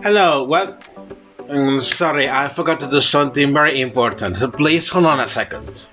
Hello, what? Sorry, I forgot to do something very important. Please hold on a second.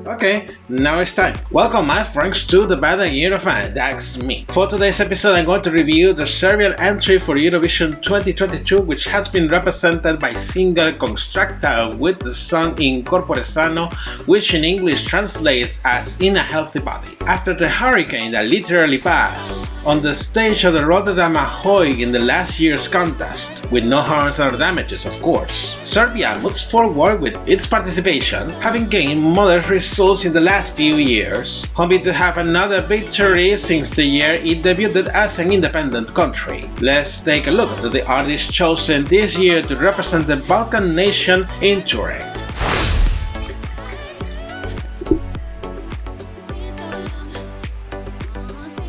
Okay, now it's time. Welcome my friends to the Eurofan, that's me. For today's episode I'm going to review the Serbian entry for Eurovision 2022, which has been represented by singer Konstrakta with the song In Corpore Sano, which in English translates as In a Healthy Body. After the hurricane that literally passed on the stage of the Rotterdam Ahoy in the last year's contest, with no harms or damages of course, Serbia moves forward with its participation, having gained modest results in the last few years, hoping to have another victory since the year it debuted as an independent country. Let's take a look at the artist chosen this year to represent the Balkan nation in touring.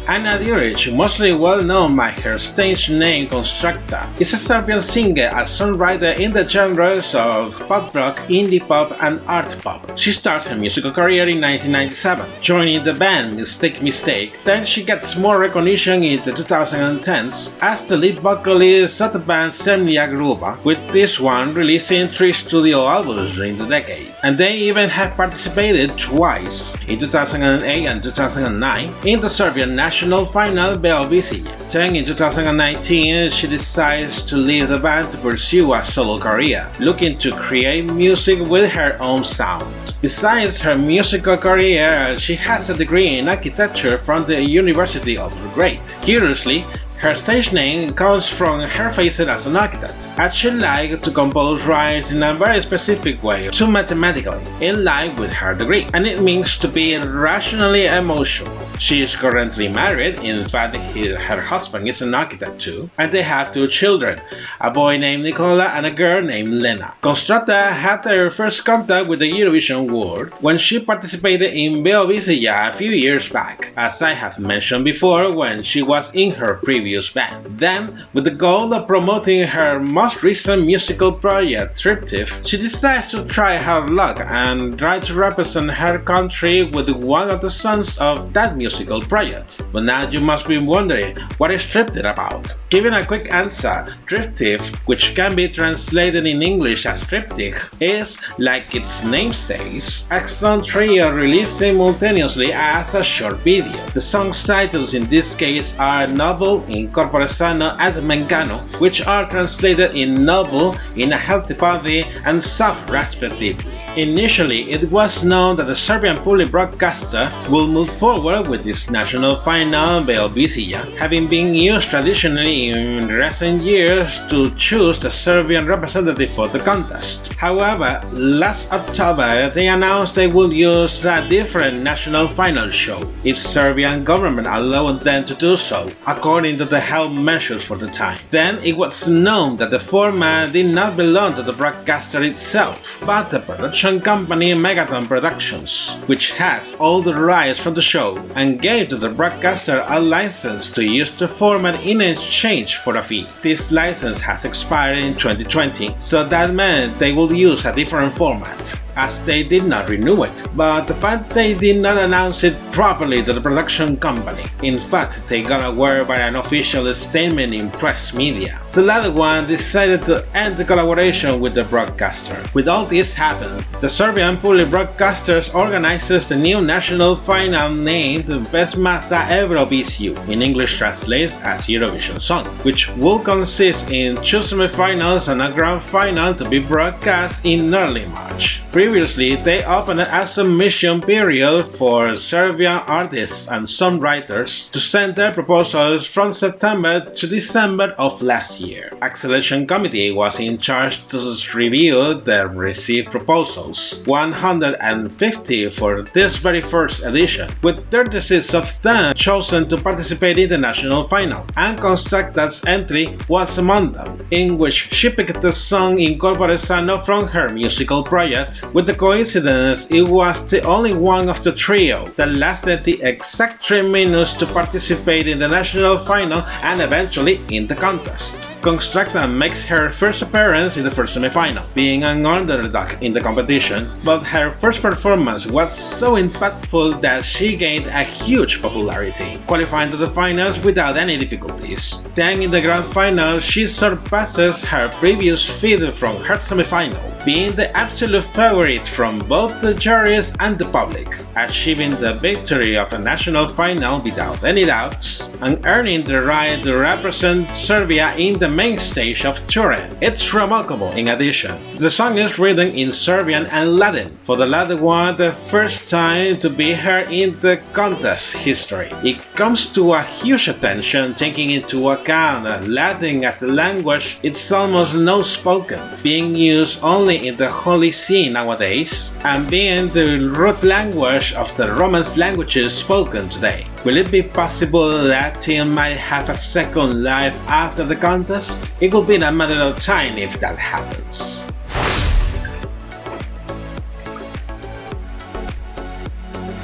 Ana Djuric, mostly well known by her stage name Konstrakta, is a Serbian singer and songwriter in the genres of pop rock, indie pop, and art pop. She started her musical career in 1997, joining the band Mistake. Then she gets more recognition in the 2010s as the lead vocalist of the band Zemlja Gruba, with this one releasing 3 studio albums during the decade. And they even have participated twice, in 2008 and 2009, in the Serbian national final Beovision. Then in 2019 she decides to leave the band to pursue a solo career, looking to create music with her own sound. Besides her musical career, she has a degree in architecture from the University of Belgrade. Curiously, her stage name comes from her facet as an architect, as she liked to compose rhymes in a very specific way, too mathematically, in line with her degree, and it means to be rationally emotional. She is currently married, in fact her husband is an architect too, and they have 2 children, a boy named Nicola and a girl named Lena. Konstrakta had her first contact with the Eurovision world when she participated in Beovision a few years back, as I have mentioned before, when she was in her previous band. Then, with the goal of promoting her most recent musical project, Triptych, she decides to try her luck and try to represent her country with one of the songs of that musical project. But now you must be wondering, what is Triptych about? Giving a quick answer, Triptych, which can be translated in English as triptych, is, like its name says, a song trio released simultaneously as a short video. The song's titles in this case are Noble, In Corpore Sano, and Mengano, which are translated in Noble, In a Healthy Body, and Soft respectively. Initially, it was known that the Serbian public broadcaster will move forward with its national final Beovision, having been used traditionally in recent years to choose the Serbian representative for the contest. However, last October they announced they would use a different national final show, if Serbian government allowed them to do so, according to the health measures for the time. Then it was known that the format did not belong to the broadcaster itself, but the production company Megaton Productions, which has all the rights from the show and gave to the broadcaster a license to use the format in exchange for a fee. This license has expired in 2020, so that meant they would use a different format, as they did not renew it. But the fact they did not announce it properly to the production company. In fact, they got aware by an official statement in press media. The latter one decided to end the collaboration with the broadcaster. With all this happened, the Serbian public broadcasters organizes the new national final named Vesmasa Eurovision, in English translates as Eurovision Song, which will consist in 2 semifinals and a grand final to be broadcast in early March. Previously, they opened a submission period for Serbian artists and songwriters to send their proposals from September to December of last year. A selection committee was in charge to review the received proposals, 150 for this very first edition, with 36 of them chosen to participate in the national final, and Konstrakta's entry was among them, in which she picked the song In Corpore Sano from her musical project, with the coincidence it was the only one of the trio that lasted the exact 3 minutes to participate in the national final and eventually in the contest. Konstrakta makes her first appearance in the first semi-final, being an underdog in the competition, but her first performance was so impactful that she gained a huge popularity, qualifying to the finals without any difficulties. Then in the grand final, she surpasses her previous feat from her semi-final, being the absolute favorite from both the juries and the public, achieving the victory of a national final without any doubts, and earning the right to represent Serbia in the main stage of Turin. It's remarkable. In addition, the song is written in Serbian and Latin, for the latter one the first time to be heard in the contest history. It comes to a huge attention taking into account that Latin as a language it's almost no spoken, being used only in the Holy See nowadays, and being the root language of the Romance languages spoken today. Will it be possible that Latin might have a second life after the contest? It will be a matter of time if that happens.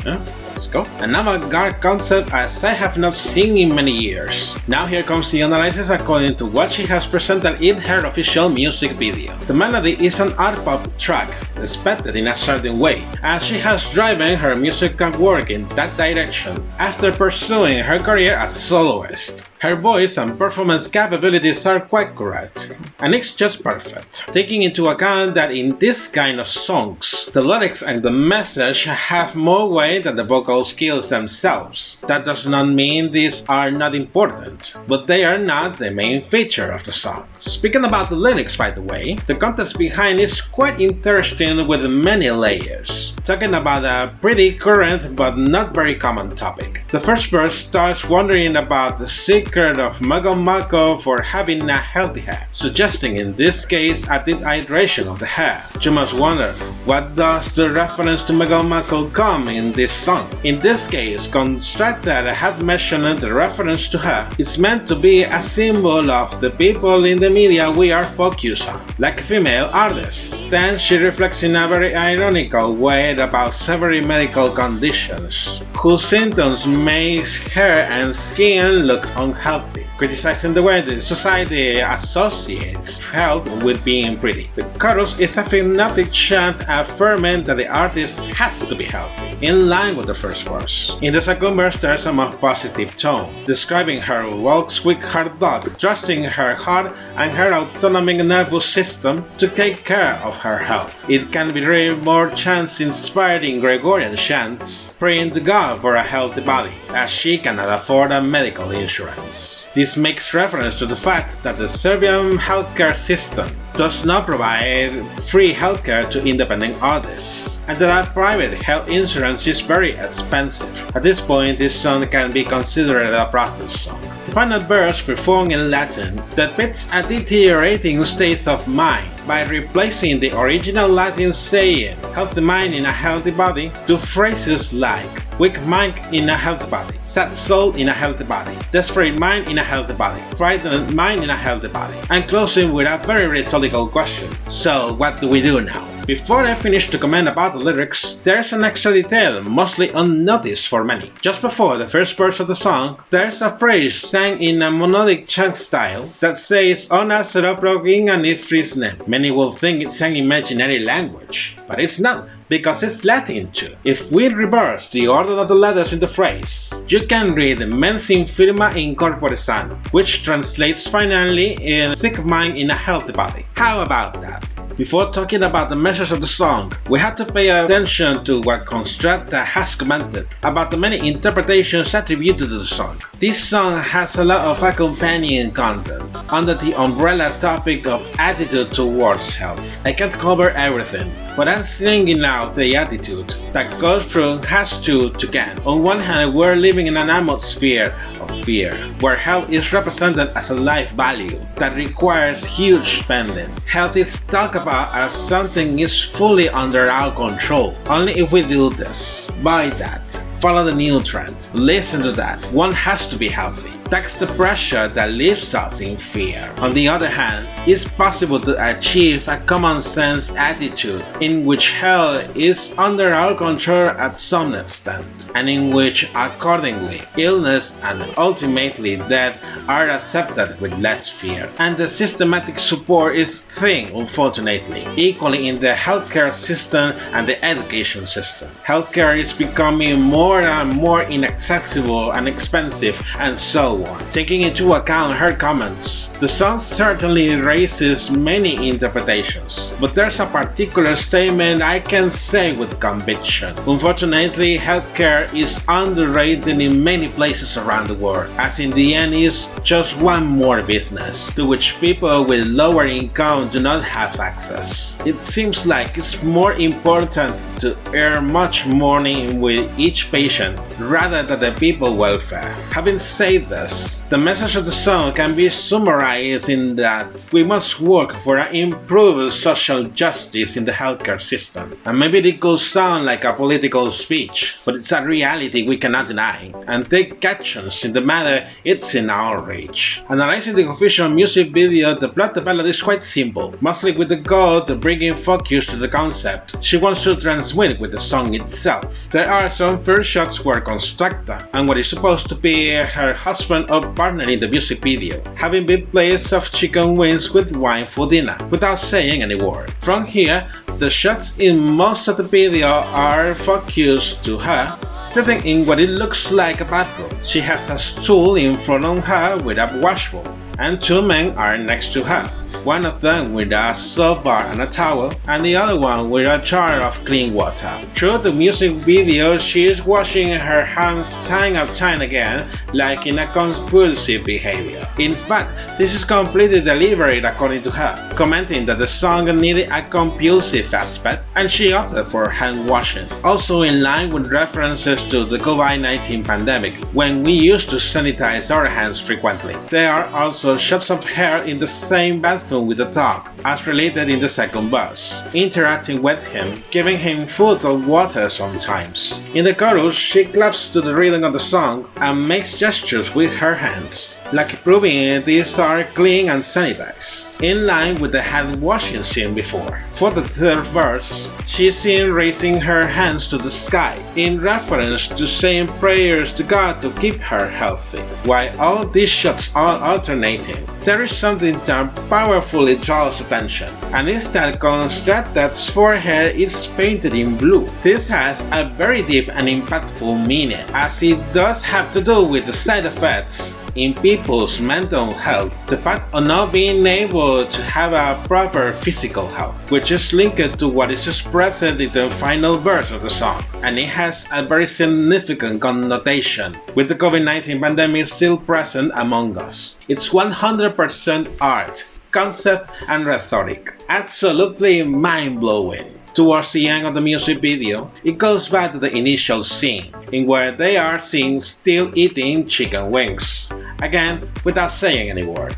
Let's go. An avant-garde concept as I have not seen in many years. Now here comes the analysis according to what she has presented in her official music video. The melody is an art pop track, expected in a certain way, and she has driven her musical work in that direction after pursuing her career as a soloist. Her voice and performance capabilities are quite correct, and it's just perfect, taking into account that in this kind of songs, the lyrics and the message have more weight than the vocal skills themselves. That does not mean these are not important, but they are not the main feature of the song. Speaking about the lyrics, by the way, the context behind is quite interesting with many layers, talking about a pretty current but not very common topic. The first verse starts wondering about the secret of Mago Mako for having a healthy hair, suggesting in this case a dehydration of the hair. You must wonder, what does the reference to Mago Mako come in this song? In this case, Konstrakta have mentioned the reference to her. It's meant to be a symbol of the people in the media we are focused on, like female artists. Then she reflects in a very ironical way about several medical conditions, whose symptoms make hair and skin look unhealthy, criticizing the way the society associates health with being pretty. The chorus is a hypnotic chant affirming that the artist has to be healthy, in line with the first verse. In the second verse, there's a more positive tone, describing her walks with her dog, trusting her heart and her autonomic nervous system to take care of her health. It can be read more chants inspired in Gregorian chants, praying to God for a healthy body, as she cannot afford a medical insurance. This makes reference to the fact that the Serbian healthcare system does not provide free healthcare to independent artists, and that private health insurance is very expensive. At this point, this song can be considered a protest song. The final verse, performed in Latin, depicts a deteriorating state of mind by replacing the original Latin saying "healthy mind in a healthy body" to phrases like "weak mind in a healthy body," "sad soul in a healthy body," "desperate mind in a healthy body," "frightened mind in a healthy body," and closing with a very rhetorical question. So what do we do now? Before I finish to comment about the lyrics, there's an extra detail mostly unnoticed for many. Just before the first verse of the song, there's a phrase sang in a monodic chant style that says "Ona seroprogin anifrisne." Many will think it's an imaginary language, but it's not, because it's Latin too. If we reverse the order of the letters in the phrase, you can read "mens in firma in corpore sano," which translates finally in "sick mind in a healthy body." How about that? Before talking about the message of the song, we have to pay attention to what Konstrakta has commented about the many interpretations attributed to the song. This song has a lot of accompanying content under the umbrella topic of attitude towards health. I can't cover everything, but I'm singing out the attitude that goes through has to get. On one hand, we're living in an atmosphere of fear, where health is represented as a life value that requires huge spending. Health is talked about as something is fully under our control, only if we do this, buy that, follow the new trend, listen to that, one has to be healthy. That's the pressure that leaves us in fear. On the other hand, it's possible to achieve a common sense attitude in which health is under our control at some extent, and in which, accordingly, illness and ultimately death are accepted with less fear. And the systematic support is thin, unfortunately, equally in the healthcare system and the education system. Healthcare is becoming more and more inaccessible and expensive, and so on. Taking into account her comments, the song certainly raises many interpretations, but there's a particular statement I can say with conviction. Unfortunately, healthcare is underrated in many places around the world, as in the end is just one more business to which people with lower income do not have access. It seems like it's more important to earn much money with each patient rather than the people's welfare. Having said this, the message of the song can be summarized in that we must work for an improved social justice in the healthcare system. And maybe it could sound like a political speech, but it's a reality we cannot deny, and take actions in the matter it's in our reach. Analyzing the official music video, the plot development is quite simple, mostly with the goal to bring in focus to the concept she wants to transmit with the song itself. There are some first shots where Konstrakta and what is supposed to be her husband or partner in the music video, having big plates of chicken wings with wine for dinner, without saying any word. From here, the shots in most of the video are focused to her, sitting in what it looks like a bathroom. She has a stool in front of her with a washbowl, and two men are next to her. One of them with a soap bar and a towel, and the other one with a jar of clean water. Through the music video, she is washing her hands time and time again, like in a compulsive behavior. In fact, this is completely deliberate according to her, commenting that the song needed a compulsive aspect, and she opted for hand washing. Also in line with references to the COVID-19 pandemic, when we used to sanitize our hands frequently. There are also shots of her in the same bathroom with the dog, as related in the second verse, interacting with him, giving him food or water sometimes. In the chorus, she claps to the rhythm of the song and makes gestures with her hands, like proving these are clean and sanitized, in line with the hand washing scene before. For the third verse, she is seen raising her hands to the sky, in reference to saying prayers to God to keep her healthy. While all these shots are alternating, there is something that powerfully draws attention, and it's that Konstrakta's forehead is painted in blue. This has a very deep and impactful meaning, as it does have to do with the side effects in people's mental health, the fact of not being able to have a proper physical health, which is linked to what is expressed in the final verse of the song, and it has a very significant connotation, with the COVID-19 pandemic still present among us. It's 100% art, concept and rhetoric. Absolutely mind-blowing. Towards the end of the music video, it goes back to the initial scene, in where they are seen still eating chicken wings, again without saying any word.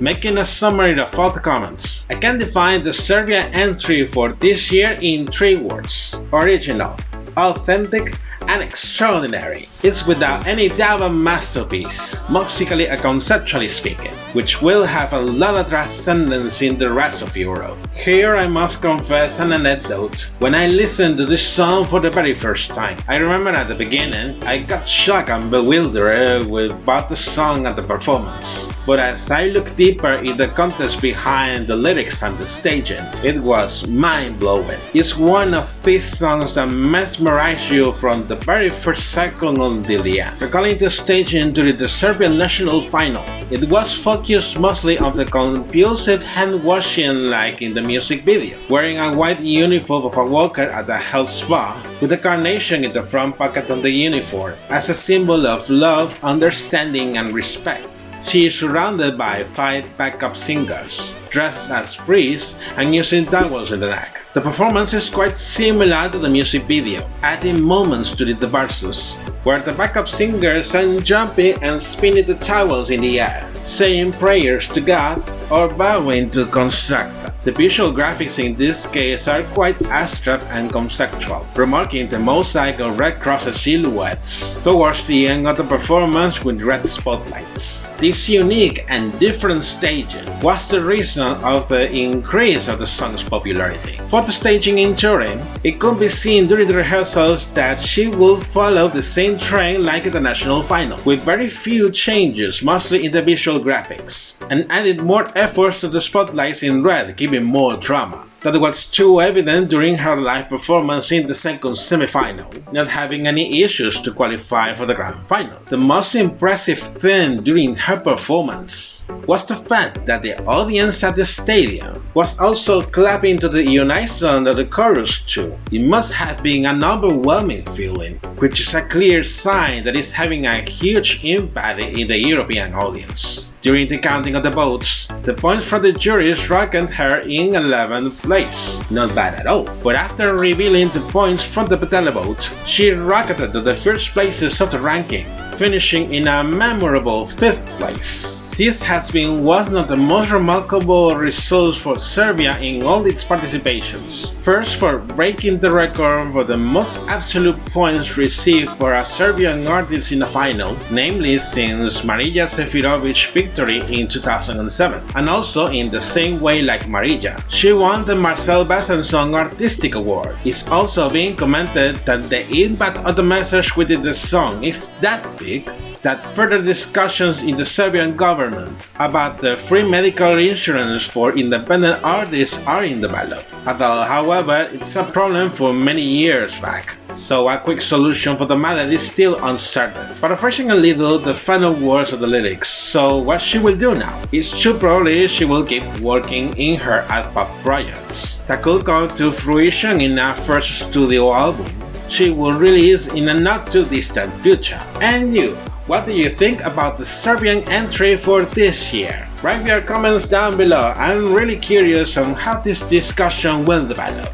Making a summary of all the comments, I can define the Serbia entry for this year in 3 words: original, authentic, and extraordinary. It's without any doubt a masterpiece, musically and conceptually speaking, which will have a lot of transcendence in the rest of Europe. Here I must confess an anecdote. When I listened to this song for the very first time, I remember at the beginning I got shocked and bewildered with both the song and the performance. But as I looked deeper in the context behind the lyrics and the staging, it was mind-blowing. It's one of these songs that mesmerize you from the very first second until the end. Recalling the staging during the Serbian national final, it was focused mostly on the compulsive hand washing like in the music video, wearing a white uniform of a worker at a health spa, with a carnation in the front pocket of the uniform as a symbol of love, understanding, and respect. She is surrounded by 5 backup singers, dressed as priests and using towels in the neck. The performance is quite similar to the music video, adding moments to the verses, where the backup singers are jumping and spinning the towels in the air, saying prayers to God or bowing to Konstrakta. The visual graphics in this case are quite abstract and conceptual, remarking the mosaic of red crosses silhouettes towards the end of the performance with red spotlights. This unique and different staging was the reason of the increase of the song's popularity. For the staging in Turin, it could be seen during the rehearsals that she would follow the same trend like at the national final, with very few changes, mostly in the visual graphics, and added more efforts to the spotlights in red, giving more drama. That was too evident during her live performance in the second semi-final, not having any issues to qualify for the grand final. The most impressive thing during her performance was the fact that the audience at the stadium was also clapping to the unison of the chorus too. It must have been an overwhelming feeling, which is a clear sign that it's having a huge impact in the European audience. During the counting of the votes, the points from the juries ranked her in 11th place. Not bad at all. But after revealing the points from the televote, she rocketed to the first places of the ranking, finishing in a memorable 5th place. This has been one of the most remarkable results for Serbia in all its participations. First, for breaking the record for the most absolute points received for a Serbian artist in a final, namely since Marija Sefirovic's victory in 2007, and also in the same way like Marija. She won the Marcel Bezenson Artistic Award. It's also being commented that the impact of the message within the song is that big that further discussions in the Serbian government about the free medical insurance for independent artists are in development. Although, however, it's a problem for many years back, so a quick solution for the matter is still uncertain. Paraphrasing a little the final words of the lyrics, so what she will do now is probably she will keep working in her art pop projects that could come to fruition in a first studio album she will release in a not too distant future. And you? What do you think about the Serbian entry for this year? Write your comments down below. I'm really curious on how this discussion will develop.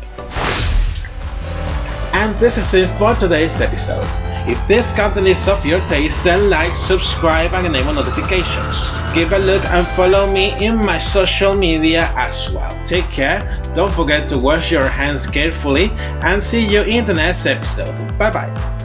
And this is it for today's episode. If this content is of your taste, then like, subscribe and enable notifications. Give a look and follow me in my social media as well. Take care, don't forget to wash your hands carefully, and see you in the next episode. Bye bye.